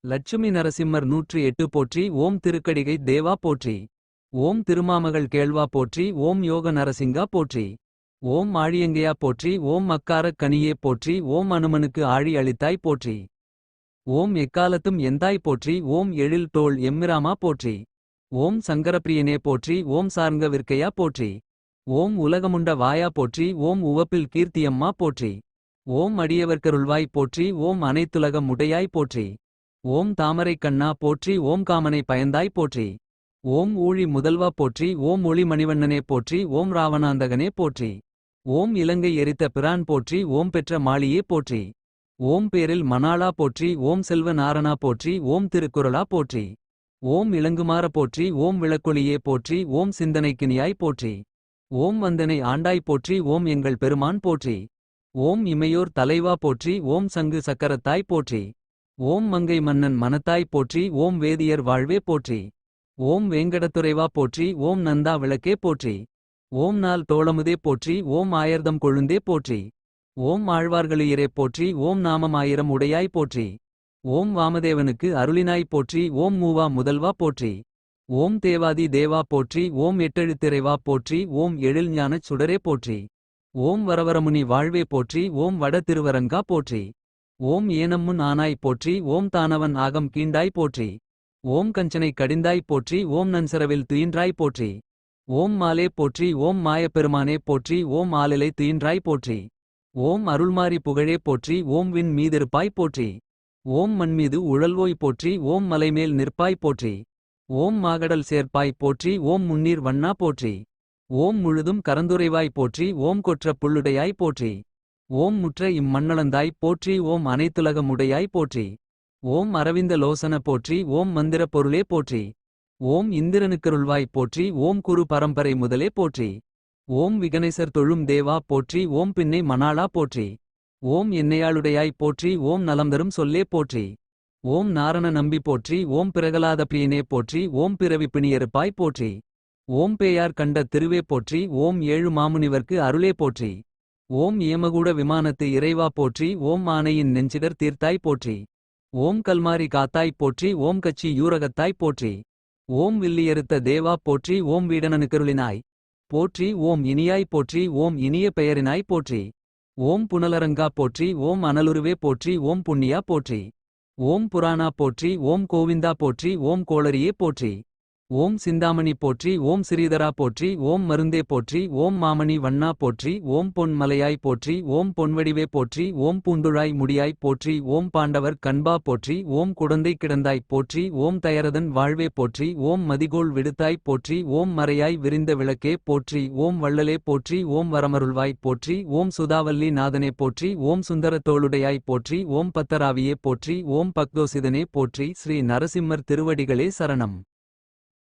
லட்சுமி நரசிம்மர் 108 போற்றி. ஓம் திருக்கடிகை தேவா போற்றி. ஓம் திருமாமகள் கேள்வா போற்றி. ஓம் யோக நரசிங்கா போற்றி. ஓம் ஆழியங்கையா போற்றி. ஓம் அக்காரக் கனியே போற்றி. ஓம் அனுமனுக்கு ஆழி அளித்தாய் போற்றி. ஓம் எக்காலத்தும் எந்தாய் போற்றி. ஓம் எழில் தோள் எம்மிராமா போற்றி. ஓம் சங்கரப்பிரியனே போற்றி. ஓம் சார்ங்க விற்கையா போற்றி. ஓம் உலகமுண்ட வாயா போற்றி. ஓம் உவப்பில் கீர்த்தியம்மா போற்றி. ஓம் அடியவர்க்கருள்வாய் போற்றி. ஓம் அனைத்துலகம் உடையாய் போற்றி. ஓம் தாமரைக் கண்ணா போற்றி. ஓம் காமனை பயந்தாய் போற்றி. ஓம் ஊழி முதல்வா போற்றி. ஓம் ஒளி மணிவண்ணனே போற்றி. ஓம் ராவணாந்தகனே போற்றி. ஓம் இலங்கை எரித்த பிரான் போற்றி. ஓம் பெற்ற மாளியே போற்றி. ஓம் பேரில் மணாளா போற்றி. ஓம் செல்வ நாரணா போற்றி. ஓம் திருக்குறளா போற்றி. ஓம் இளங்குமார போற்றி. ஓம் விளக்கொளியே போற்றி. ஓம் சிந்தனைக்கினியாய் போற்றி. ஓம் வந்தனை ஆண்டாய் போற்றி. ஓம் எங்கள் பெருமான் போற்றி. ஓம் இமையோர் தலைவா போற்றி. ஓம் சங்கு சக்கரத்தாய் போற்றி. ஓம் மங்கை மன்னன் மனத்தாய் போற்றி. ஓம் வேதியர் வாழ்வே போற்றி. ஓம் வேங்கடத்துறைவா போற்றி. ஓம் நந்தா விளக்கே போற்றி. ஓம் நாள் தோளமுதே போற்றி. ஓம் ஆயர்தம் கொழுந்தே போற்றி. ஓம் ஆழ்வார்களுயிரே போற்றி. ஓம் நாமம் ஆயிரம் உடையாய் போற்றி. ஓம் வாமதேவனுக்கு அருளினாய் போற்றி. ஓம் மூவா முதல்வா போற்றி. ஓம் தேவாதி தேவா போற்றி. ஓம் எட்டெழுத்திறைவா போற்றி. ஓம் எழில் ஞானச் சுடரே போற்றி. ஓம் வரவரமுனி வாழ்வே போற்றி. ஓம் வட திருவரங்கா போற்றி. ஓம் ஏனம்முன் ஆனாய் போற்றி. ஓம் தானவன் ஆகம் கீண்டாய் போற்றி. ஓம் கஞ்சனை கடிந்தாய் போற்றி. ஓம் நன்சரவில் துயின்றாய் போற்றி. ஓம் மாலே போற்றி. ஓம் மாயப்பெருமானே போற்றி. ஓம் ஆலிலை துயின்றாய் போற்றி. ஓம் அருள்மாரி புகழே போற்றி. ஓம் விண் மீதிருப்பாய் போற்றி. ஓம் மண்மீது உழல்வோய் போற்றி. ஓம் மலைமேல் நிற்பாய் போற்றி. ஓம் மாகடல் சேர்ப்பாய் போற்றி. ஓம் முன்னீர் வண்ணா போற்றி. ஓம் முழுதும் கரந்துரைவாய் போற்றி. ஓம் கொற்ற புள்ளுடையாய் போற்றி. ஓம் முற்ற இம்மண்ணளந்தாய் போற்றி. ஓம் அனைத்துலகம் உடையாய் போற்றி. ஓம் அரவிந்த லோசன போற்றி. ஓம் மந்திர பொருளே போற்றி. ஓம் இந்திரனுக்கருள்வாய் போற்றி. ஓம் குரு பரம்பரை முதலே போற்றி. ஓம் விகனேசர் தொழும் தேவா போற்றி. ஓம் பின்னை மணாளா போற்றி. ஓம் என்னையாளுடையாய் போற்றி. ஓம் நலம்தரும் சொல்லே போற்றி. ஓம் நாரண நம்பி போற்றி. ஓம் பிரகலாத பிரியனே போற்றி. ஓம் பிறவி பிணியறுப்பாய் போற்றி. ஓம் பேயார் கண்ட திருவே போற்றி. ஓம் ஏழு மாமுனிவர்க்கு அருளே போற்றி. ஓம் ஏமகூட விமானத்து இறைவா போற்றி. ஓம் ஆனையின் நெஞ்சிடர் தீர்த்தாய் போற்றி. ஓம் கல்மாரி காத்தாய் போற்றி. ஓம் கச்சி யூரகத்தாய் போற்றி. ஓம் வில்லியறுத்த தேவா போற்றி. ஓம் வீடனனுக்கருளினாய் போற்றி. ஓம் இனியாய் போற்றி. ஓம் இனிய பெயரினாய் போற்றி. ஓம் புனலரங்கா போற்றி. ஓம் அனலுருவே போற்றி. ஓம் புண்ணியா போற்றி. ஓம் புராணா போற்றி. ஓம் கோவிந்தா போற்றி. ஓம் கோளரியே போற்றி. ஓம் சிந்தாமணி போற்றி. ஓம் சிறீதரா போற்றி. ஓம் மருந்தே போற்றி. ஓம் மாமணி வண்ணா போற்றி. ஓம் பொன் மலையாய் போற்றி. ஓம் பொன்வடிவே போற்றி. ஓம் பூந்துழாய் முடியாய் போற்றி. ஓம் பாண்டவர் கண்பா போற்றி. ஓம் குடந்தை கிடந்தாய் போற்றி. ஓம் தயரதன் வாழ்வே போற்றி. ஓம் மதிகோள் விடுத்தாய் போற்றி. ஓம் மறையாய் விரிந்த விளக்கே போற்றி. ஓம் வள்ளலே போற்றி. ஓம் வரமருள்வாய் போற்றி. ஓம் சுதாவல்லி நாதனே போற்றி. ஓம் சுந்தரத்தோளுடையாய் போற்றி. ஓம் பத்தராவியே போற்றி. ஓம் பக்தோசிதனே போற்றி. ஸ்ரீ நரசிம்மர் திருவடிகளே சரணம்.